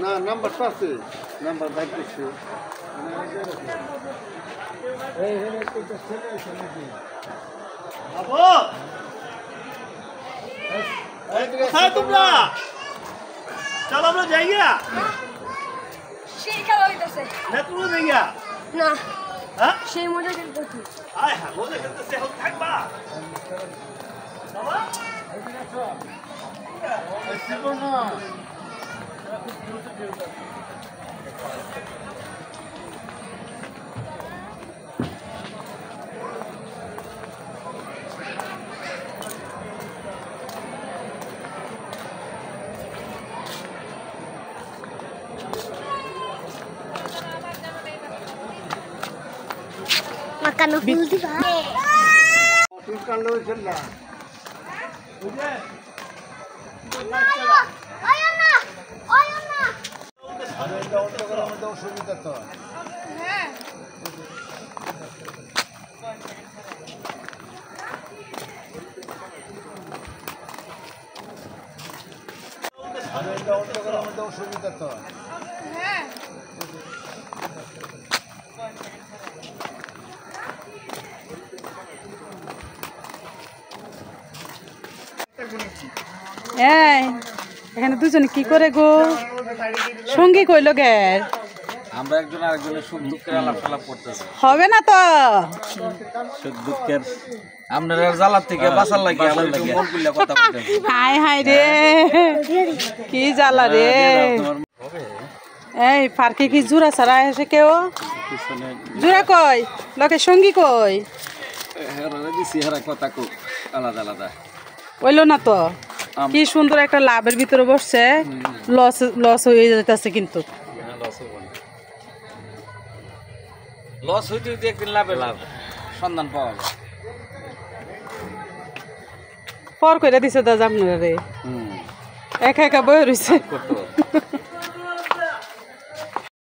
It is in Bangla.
না নাম্বার আছে নাম্বার বাইতেছি কোথায় তোমরা? চলো আমরা যাই গিয়া সেই খেলা হইতেছে না, তোমরা যাই গিয়া না হ্যাঁ সেই মজা খেলতেছি আয় হ্যাঁ মজা খেলতেছে এখন থাকবা বাবা makan full di ba tukan lo challa ayo na আরে দাও তো গরম দাও সুবিধা তো হ্যাঁ আরে দাও তো গরম দাও সুবিধা তো হ্যাঁ এই এখানে দুজনে কি করে গো সঙ্গী কইল গে আমরা একজন আরেকজনের সুখ দুঃখের আলাপ করতেছি হবে না তো সুখ দুঃখের আপনার জ্বালার থেকে বাঁচার লাগে আমার একটু মন খুলে কথা বলতেছি হাই হাই রে কি জ্বালা রে এই পার্কে কি জোড়া ছাড়া এসে কেউ জোড়া কই লোকে সঙ্গী কই হেরা দিছি হেরা কথা কো আলাদা আলাদা ওইলো না তো কি সুন্দর একটা লাভের ভিতরে বসছে লস লস হয়ে যাইতেছে কিন্তু লস হইতে হইতে একদিন লাভে লাভ সন্ধান পাওয়া যায় পর কইরা দিছে দাদা আপনারা রে একা একা বয়ে রইছে